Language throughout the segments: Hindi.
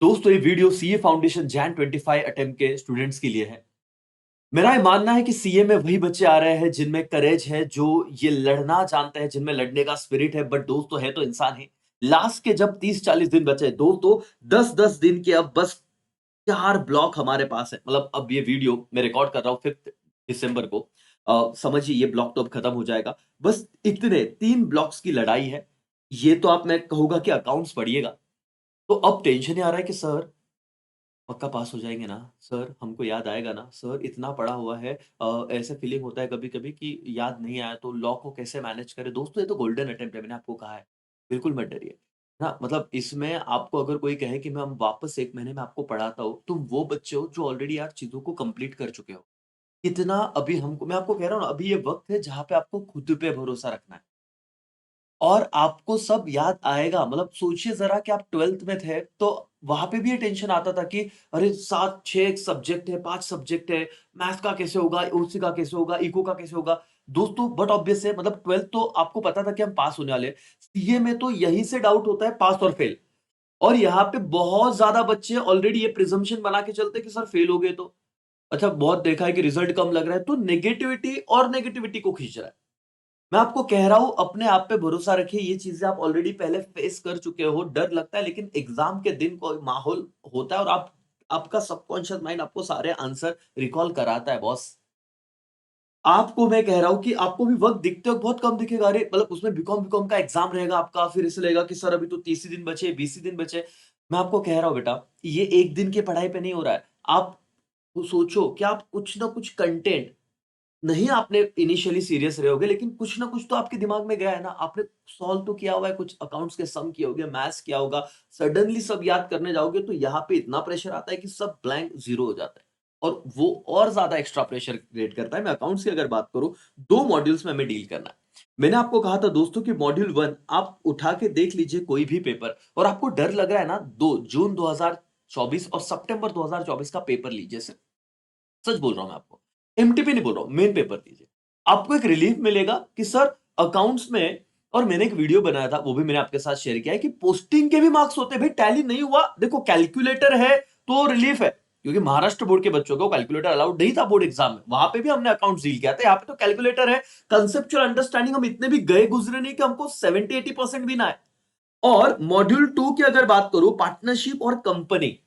दोस्तों ये video CA foundation Jain 25 attempt के स्टूडेंट्स के लिए है। मेरा ये मानना है कि सीए में वही बच्चे आ रहे हैं जिनमें करेज है, जो ये लड़ना जानते हैं, जिनमें लड़ने का स्पिरिट है। बट दोस्तों है तो इंसान ही। लास्ट के जब 30-40 दिन बचे दोस्तों, 10-10 दिन के अब बस 4 ब्लॉक हमारे पास है। मतलब अब ये वीडियो मैं रिकॉर्ड कर रहा हूँ 5 दिसंबर को। समझिए ये ब्लॉक तो अब खत्म हो जाएगा। बस इतने 3 ब्लॉक्स की लड़ाई है। ये तो आप, मैं कहूंगा कि अकाउंट्स पढ़िएगा तो अब टेंशन ही आ रहा है कि सर पक्का पास हो जाएँगे ना? सर हमको याद आएगा ना? सर इतना पढ़ा हुआ है। ऐसे फीलिंग होता है कभी-कभी कि याद नहीं आया तो लॉ को कैसे मैनेज करें? दोस्तों ये तो गोल्डन अटेम्प्ट है, मैंने आपको कहा है। बिल्कुल मत डरिए। ना मतलब इसमें आपको अगर कोई कहे कि मैं हम वापस 1 महीने में आपको पढ़ाता हूँ, तुम वो बच्चे हो जो ऑलरेडी यार चीज़ों को कंप्लीट कर चुके हो। इतना अभी हमको, मैं आपको कह रहा हूँ ना, अभी ये वक़्त है जहाँ पे आपको खुद पे भरोसा रखना है। और आपको सब याद आएगा। मतलब सोचिए ज़रा कि आप 12th में थे, तो वहाँ पे भी ये टेंशन आता था कि अरे 7-6 सब्जेक्ट है, 5 सब्जेक्ट है, मैथ्स का कैसे होगा, ओसी का कैसे होगा, इको का कैसे होगा? दोस्तों बट ऑब्वियस है, मतलब 12th तो आपको पता था कि हम पास होने वाले हैं। सीए में तो यहीं से डाउट होता है पास और फेल। और यहाँ पे बहुत ज़्यादा बच्चे ऑलरेडी ये प्रिज़म्पशन बना के चलते हैं कि सर फेल हो गए तो। अच्छा बहुत देखा है कि रिज़ल्ट कम लग रहा है, तो नेगेटिविटी और नेगेटिविटी को खींच रहा है। मैं आपको कह रहा हूँ अपने आप पे भरोसा रखिए, ये चीज़ें आप ऑलरेडी पहले फेस कर चुके हो, डर लगता है लेकिन एग्ज़ाम के दिन कोई माहौल होता है और आप, आपका सबकॉन्शियस माइंड आपको सारे आंसर रिकॉल कराता है बॉस। आपको मैं कह रहा हूँ कि आपको भी वक़्त दिखते वक़्त बहुत कम दिखेगा। अरे मतलब उसमें बीकॉम का एग्ज़ाम रहेगा आपका, फिर ऐसे लगेगा कि सर अभी तो 30 ही दिन बचे, 20 ही दिन बचे। मैं आपको कह रहा हूँ बेटा, ये 1 दिन की पढ़ाई पे नहीं हो रहा है। आप सोचो कि आप कुछ ना कुछ कंटेंट, नहीं आपने इनिशियली सीरियस रहे होगे लेकिन कुछ ना कुछ तो आपके दिमाग में गया है ना, आपने सॉल्व तो किया हुआ है, कुछ अकाउंट्स के सम किए होंगे, मैथ्स किया होगा। सडनली सब याद करने जाओगे तो यहाँ पे इतना प्रेशर आता है कि सब ब्लैंक ज़ीरो हो जाता है और वो और ज़्यादा एक्स्ट्रा प्रेशर क्रिएट करता है। मैं अकाउंट्स की अगर बात करूँ, 2 मॉड्यूल्स में हमें डील करना है। मैंने आपको कहा था दोस्तों कि मॉड्यूल 1 आप उठा के देख लीजिए कोई भी पेपर, और आपको डर लग रहा है ना, 2 जून 2024 और सितंबर 2024 का पेपर लीजिए सिर्फ। सच बोल रहा हूँ मैं आपको। एमटीपी नहीं बोल रहा हूँ, मेन पेपर दीजिए। आपको एक रिलीफ मिलेगा कि सर अकाउंट्स में, और मैंने एक वीडियो बनाया था, वो भी मैंने आपके साथ शेयर किया है कि पोस्टिंग के भी मार्क्स होते हैं। भाई टैली नहीं हुआ, देखो कैलकुलेटर है तो रिलीफ है। क्योंकि महाराष्ट्र बोर्ड के बच्चों को कैलकुलेटर अलाउड नहीं था बोर्ड एग्जाम में, वहां पे भी हमने अकाउंट डील किया था। यहाँ पे तो कैलकुलेटर है, कंसेप्चुअल अंडरस्टैंडिंग हम इतने भी गए गुजरे नहीं कि हमको 70-80% भी ना है। और मॉड्यूल 2 की अगर बात करूं, पार्टनरशिप और कंपनी,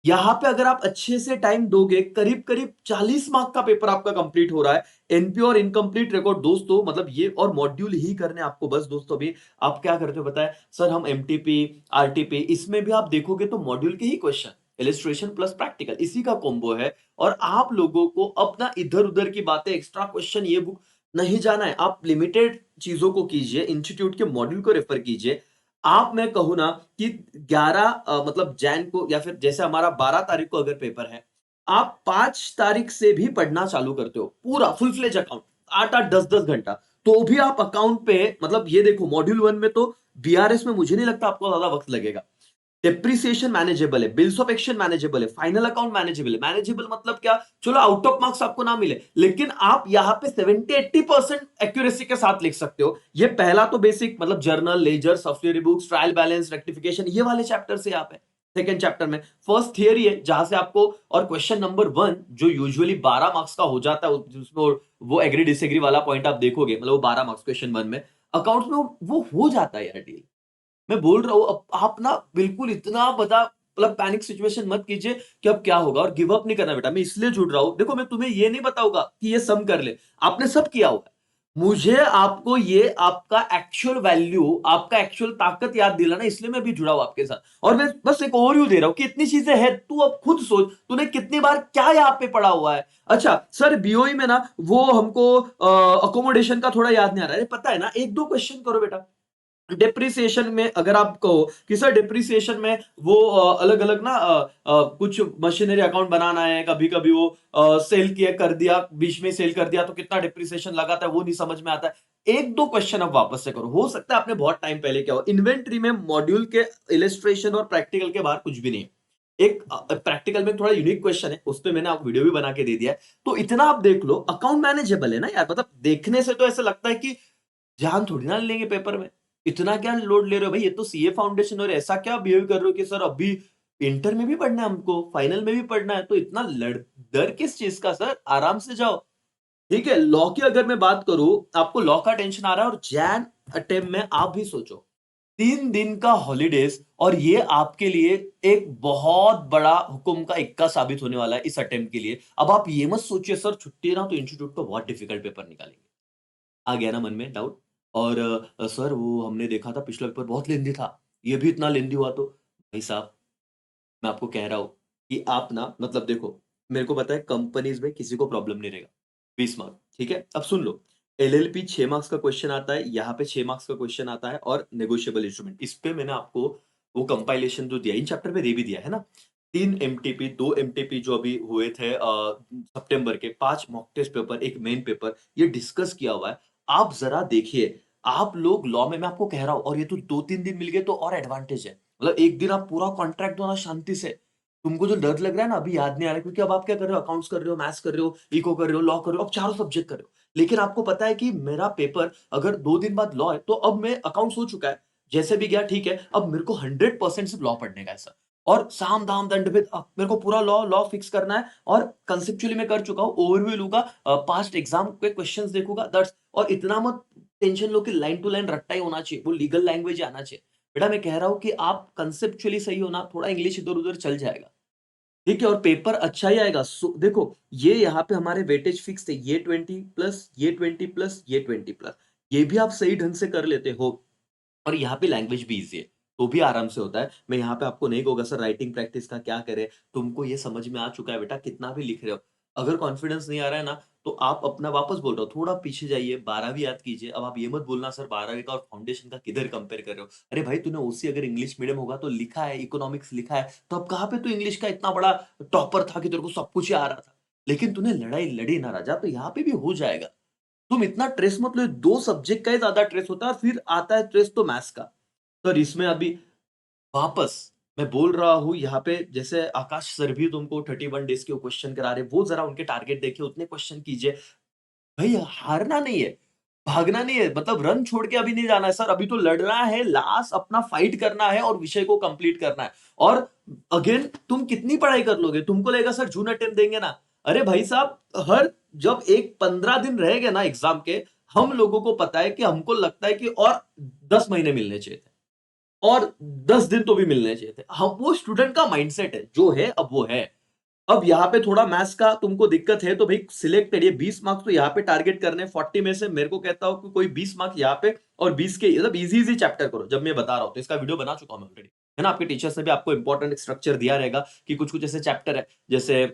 यहां पे अगर आप अच्छे से टाइम दोगे, करीब करीब 40 मार्क का पेपर आपका कंप्लीट हो रहा है। एनपी और इनकम्प्लीट रिकॉर्ड दोस्तों, मतलब ये और मॉड्यूल ही करने आपको बस दोस्तों। अभी आप क्या करते हो बताएं सर, हम एमटीपी आरटीपी, इसमें भी आप देखोगे तो मॉड्यूल के ही क्वेश्चन, इलिस्ट्रेशन प्लस प्रैक्टिकल, इसी का कॉम्बो है। और आप लोगों को अपना इधर उधर की बातें, एक्स्ट्रा क्वेश्चन, ये बुक नहीं जाना है। आप लिमिटेड चीजों को कीजिए, इंस्टीट्यूट के मॉड्यूल को रेफर कीजिए। आप, मैं कहूँ ना कि 11 मतलब जैन को, या फिर जैसे हमारा 12 तारीख को अगर पेपर है, आप 5 तारीख से भी पढ़ना चालू करते हो पूरा फुल फ्लेज अकाउंट, 8-8 10-10 घंटा, तो भी आप अकाउंट पे, मतलब ये देखो मॉड्यूल 1 में तो बीआरएस में मुझे नहीं लगता आपको ज्यादा वक्त लगेगा। डेप्रिसिएशन मैनेजेबल है, बिल्स ऑफ एक्शन मैनेजेबल है, फाइनल अकाउंट मैनेजेबल है। मैनेजेबल मतलब क्या, चलो आउट ऑफ मार्क्स आपको ना मिले लेकिन आप यहां पे 70-80% एक्यूरेसी के साथ लिख सकते हो। ये पहला तो बेसिक, मतलब journal, ledger, software books, trial balance, rectification, ये वाले चैप्टर से यहाँ पे। सेकेंड चैप्टर में फर्स्ट थियरी है जहां से आपको, और क्वेश्चन नंबर 1 जो यूजुअली 12 मार्क्स का हो जाता है, जिसमें वो एग्री डिसएग्री वाला पॉइंट आप देखोगे, मतलब वो 12 मार्क्स क्वेश्चन 1 में, अकाउंट्स में वो हो जाता है यार डील। मैं बोल रहा हूँ, अब आप ना बिल्कुल इतना बड़ा, मतलब पैनिक सिचुएशन मत कीजिए कि अब क्या होगा, और गिव अप नहीं करना बेटा। मैं इसलिए जुड़ रहा हूं, देखो मैं तुम्हें ये नहीं बताऊंगा कि ये सम कर ले, आपने सब किया हुआ है। मुझे आपको ये आपका एक्चुअल वैल्यू, आपका एक्चुअल ताकत याद दिलाना, इसलिए मैं भी जुड़ा हूं आपके साथ। और मैं बस एक ओवरव्यू दे रहा हूं कि इतनी चीजें हैं, तू अब खुद सोच तूने कितनी बार क्या यहाँ पे पढ़ा हुआ है। अच्छा सर बीओई में ना वो हमको अकोमोडेशन का थोड़ा याद नहीं आ रहा है, पता है ना, एक दो क्वेश्चन करो बेटा। डिप्रिसिएशन में अगर आप कहो कि सर डिप्रिसिएशन में वो अलग अलग ना कुछ मशीनरी अकाउंट बनाना है, कभी कभी वो सेल किया कर दिया, बीच में सेल कर दिया तो कितना डिप्रिसिएशन लगाता है वो नहीं समझ में आता है। एक दो क्वेश्चन आप वापस से करो, हो सकता है आपने बहुत टाइम पहले किया हो। इन्वेंट्री में मॉड्यूल के इलिस्ट्रेशन और प्रैक्टिकल के बाहर कुछ भी नहीं है। एक प्रैक्टिकल में थोड़ा यूनिक क्वेश्चन है, उस पर मैंने आपको वीडियो भी बना के दे दिया है, तो इतना आप देख लो। अकाउंट मैनेजेबल है ना यार, मतलब देखने से तो ऐसा लगता है कि जान थोड़ी ना लेंगे पेपर में, इतना क्या लोड ले रहे हो भाई, ये तो सीए फाउंडेशन, और ऐसा क्या बिहेव कर रहे हो कि सर अभी इंटर में भी पढ़ना है हमको, फाइनल में भी पढ़ना है, तो इतना डर किस चीज का सर? आराम से जाओ। ठीक है, लॉ की अगर मैं बात करूं, आपको लॉ का टेंशन आ रहा है और जैन अटेम्प्ट में आप भी सोचो 3 दिन का हॉलीडेज, और ये आपके लिए एक बहुत बड़ा हुक्म का इक्का साबित होने वाला है इस अटेम्प्ट के लिए। अब आप ये मत सोचिए सर छुट्टी है ना तो इंस्टीट्यूट का बहुत डिफिकल्ट पेपर निकालेंगे। आ गया ना मन में डाउट? और सर वो हमने देखा था पिछला पेपर बहुत लेंदी था, ये भी इतना लेंदी हुआ तो? भाई साहब, मैं आपको कह रहा हूँ कि आप ना मतलब देखो, मेरे को पता है कंपनीज में किसी को प्रॉब्लम नहीं रहेगा। 20 मार्क, ठीक है? अब सुन लो, एलएलपी 6 मार्क्स का क्वेश्चन आता है, यहाँ पे 6 मार्क्स का क्वेश्चन आता है और नेगोशिएबल इंस्ट्रूमेंट। इस पे मैंने आपको वो कंपाइलेशन जो दिया, इन चैप्टर में दे भी दिया है ना? 3 एमटीपी, 2 एमटीपी जो अभी हुए थे सितंबर के, 5 mock test paper, 1 main paper, ये डिस्कस किया हुआ है। आप ज़रा देखिए, आप लोग लॉ में, मैं आपको कह रहा हूँ, और ये तो 2-3 दिन मिल गए तो और एडवांटेज है। मतलब एक दिन आप पूरा कॉन्ट्रैक्ट दो ना शांति से। तुमको जो डर लग रहा है ना अभी याद नहीं आ रहा है, क्योंकि अब आप क्या कर रहे हो, अकाउंट्स कर रहे हो, मैथ्स कर रहे हो, इको कर रहे हो, लॉ कर रहे हो, अब चारों सब्जेक्ट कर रहे हो। लेकिन आपको पता है कि मेरा पेपर अगर 2 दिन बाद लॉ है तो अब मैं अकाउंट्स हो चुका है, जैसे भी गया ठीक है, अब मेरे को 100% सिर्फ लॉ पढ़ने का है सर। और साम दाम दंड भेद, अब मेरे को पूरा लॉ लॉ फिक्स करना है, और कंसेप्चुअली मैं कर चुका हूँ, ओवरव्यू लूंगा, पास्ट एग्जाम के क्वेश्चंस देखूंगा, दैट्स। और इतना मत टेंशन लो कि लाइन टू लाइन रट्टा ही होना चाहिए, वो लीगल लैंग्वेज आना चाहिए। बेटा मैं कह रहा हूँ कि आप कंसेप्चुअली सही हो ना, थोड़ा इंग्लिश इधर-उधर चल जाएगा। ठीक है, और पेपर अच्छा ही आएगा। देखो, ये यहाँ पे हमारे वेटेज फिक्स थे, ये 20 प्लस, ये 20 प्लस, ये 20 प्लस। ये भी आप सही ढंग से कर लेते हो, और यहाँ पे लैंग्वेज भी ईज़ी है, तो भी आराम से होता है। मैं यहाँ पे आपको नहीं कहूँगा सर राइटिंग प्रैक्टिस का क्या करें, तुमको ये समझ में आ चुका है बेटा, कितना भी लिख रहे हो। अगर कॉन्फिडेंस नहीं आ रहा है ना, तो आप अपना, वापस बोल रहा हूँ, थोड़ा पीछे जाइए, 12वीं याद कीजिए। अब आप ये मत बोलना सर 12वीं का और फाउंडेशन का किधर कंपेयर कर रहे हो? अरे भाई तूने ओसी अगर इंग्लिश मीडियम होगा तो लिखा है, इकोनॉमिक्स लिखा है, तो अब कहाँ पे तू इंग्लिश का इतना बड़ा टॉपर था कि तेरे को सब कुछ ही आ रहा था। लेकिन तूने लड़ाई लड़ी ना राजा, तो यहाँ पे भी हो जाएगा। तुम इतना स्ट्रेस मत लो, 2 सब्जेक्ट का ही ज़्यादा स्ट्रेस होता है, और फिर आता है स्ट्रेस तो मैथ्स का। सर इसमें अभी वापस मैं बोल रहा हूँ, यहाँ पे जैसे आकाश सर भी तुमको 31 डेज़ के क्वेश्चन करा रहे हैं, वो ज़रा उनके टारगेट देखिए, उतने क्वेश्चन कीजिए। भई हारना नहीं है, भागना नहीं है, मतलब रन छोड़ के अभी नहीं जाना है सर, अभी तो लड़ना है, लास्ट अपना फाइट करना है और विषय को कंप्लीट करना है। और अगेन तुम कितनी पढ़ाई कर लोगे? तुमको लगेगा सर जून अटेम्प्ट देंगे ना। अरे भाई साहब, हर जब एक 15 दिन रह गए ना एग्जाम के, हम लोगों को पता है कि हमको लगता है कि और 10 महीने मिलने चाहिए थे, और 10 दिन तो भी मिलने चाहिए थे। हम, वो स्टूडेंट का माइंडसेट है, जो है अब वो है। अब यहाँ पे थोड़ा मैथ्स का तुमको दिक्कत है तो भाई सिलेक्ट करिए, 20 मार्क्स तो यहाँ पे टारगेट करने, 40 में से मेरे को कहता हूँ कि कोई 20 मार्क्स यहाँ पे, और 20 के मतलब इजी इजी चैप्टर करो। जब मैं बता रहा हूँ तो इसका वीडियो बना चुका हूँ मैं ऑलरेडी, है ना? आपके टीचर्स ने भी आपको इंपॉर्टेंट स्ट्रक्चर दिया रहेगा कि कुछ कुछ ऐसे चैप्टर है, जैसे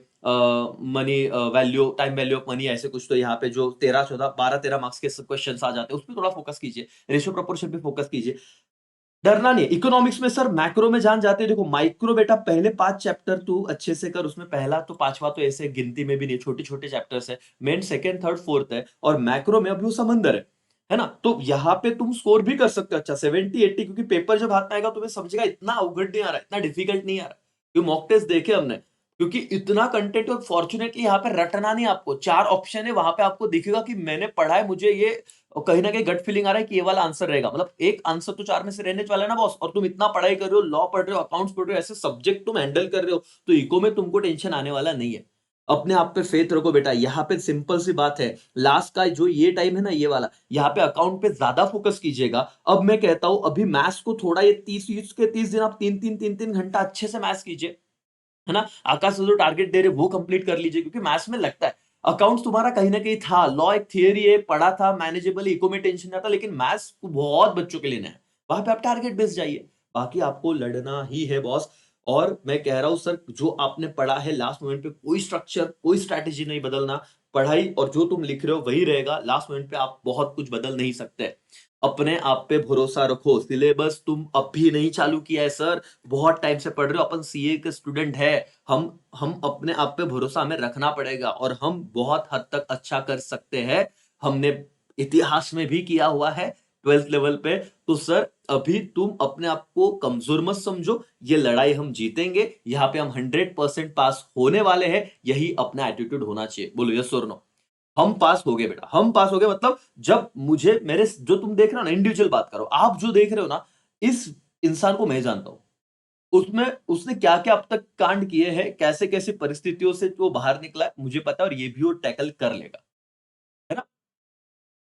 money value, time value of money, ऐसे कुछ। तो यहाँ पे जो 13 14 12 13 मार्क्स के क्वेश्चन आ जाते हैं, उस पर थोड़ा फोकस कीजिए, रेशियो प्रोपोर्शन पे फोकस कीजिए। डरना नहीं है। इकोनॉमिक्स में सर मैक्रो में जान जाते हैं, देखो माइक्रो बेटा पहले 5 चैप्टर तू अच्छे से कर, उसमें पहला तो 5वां तो ऐसे गिनती में भी नहीं, छोटे-छोटे चैप्टर्स है। मेन सेकंड, थर्ड, फोर्थ है, और मैक्रो में अभी वो समंदर है ना? तो यहाँ पे तुम स्कोर भी कर सकते हो अच्छा 70 80, क्योंकि पेपर जब हाथ में आएगा तुम्हें समझेगा इतना अवघड नहीं आ रहा है, इतना डिफिकल्ट नहीं आ रहा है। ये मॉक टेस्ट देखे हमने, क्योंकि इतना कंटेंट, और फॉर्च्यूनेटली यहाँ पे रटना नहीं आपको, 4 ऑप्शन है, वहां पे आपको दिखेगा कि मैंने पढ़ा है, मुझे ये और कहीं न कहीं गट फीलिंग आ रहा है कि ये वाला आंसर रहेगा। मतलब एक आंसर तो 4 में से रहने वाला है ना बॉस, और तुम इतना पढ़ाई कर रहे हो, लॉ पढ़ रहे हो, अकाउंट्स पढ़ रहे हो, ऐसे सब्जेक्ट तुम हैंडल कर रहे हो, तो इको में तुमको टेंशन आने वाला नहीं है। अपने आप पे फेथ रखो बेटा, यहाँ पे सिंपल सी बात है, लास्ट का जो ये टाइम है ना ये वाला, यहाँ पे अकाउंट पे ज़्यादा फोकस कीजिएगा। अब मैं कहता हूँ अभी मैथ्स को थोड़ा, ये 30 के 30 दिन आप 3-3 घंटा अच्छे से मैथ्स कीजिए। है ना? आकाश से जो टारगेट दे रहे वो कंप्लीट कर लीजिए, क्योंकि मैथ्स में लगता है अकाउंट्स तुम्हारा कहीं ना कहीं था, लॉ एक थियरी है, पढ़ा था मैनेजेबल, इको में टेंशन आता, लेकिन मैथ्स बहुत बच्चों के लिए नया है। वहां पे आप टारगेट बेस जाइए, बाकी आपको लड़ना ही है बॉस। और मैं कह रहा हूं सर, जो आपने पढ़ा है लास्ट मोमेंट पे, कोई स्ट्रक्चर कोई स्ट्रैटेजी नहीं बदलना। पढ़ाई और जो तुम लिख रहे हो वही रहेगा, लास्ट मोमेंट पे आप बहुत कुछ बदल नहीं सकते। अपने आप पे भरोसा रखो, सिलेबस तुम अब भी नहीं चालू किया है सर, बहुत टाइम से पढ़ रहे हो, अपन सीए के स्टूडेंट है। हम अपने आप पे भरोसा हमें रखना पड़ेगा, और हम बहुत हद तक अच्छा कर सकते हैं। हमने इतिहास में भी किया हुआ है 12th लेवल पे। तो सर अभी तुम अपने आप को कमजोर मत समझो, ये लड़ाई हम जीतेंगे, यहाँ पे हम 100% पास होने वाले हैं, यही अपना एटीट्यूड होना चाहिए। बोलो यस और नो? हम पास हो गए बेटा, हम पास हो गए, मतलब जब मुझे मेरे, जो तुम देख रहे हो ना, इंडिविजुअल बात करो, आप जो देख रहे हो ना, इस इंसान को मैं जानता हूं। उसमें उसने क्या-क्या अब तक कांड किए हैं, कैसे-कैसे परिस्थितियों से वो बाहर निकला है, मुझे पता है और ये भी वो टैकल कर लेगा, है ना?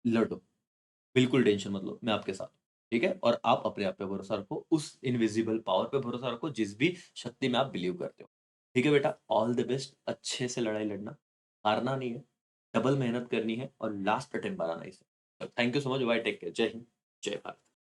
लड़ो, बिल्कुल टेंशन मत लो, मैं आपके साथ हूँ, ठीक है? और आप अपने आप पे भरोसा रखो, उस इनविजिबल पावर पे भरोसा रखो, जिस भी शक्ति में आप बिलीव करते हो। ठीक है बेटा, ऑल द बेस्ट, अच्छे से लड़ाई लड़ना, हारना नहीं है, डबल मेहनत करनी है और लास्ट अटेम्प्ट बनाना है इसे। Thank you so much, bye, take care, जय हिंद, जय भारत।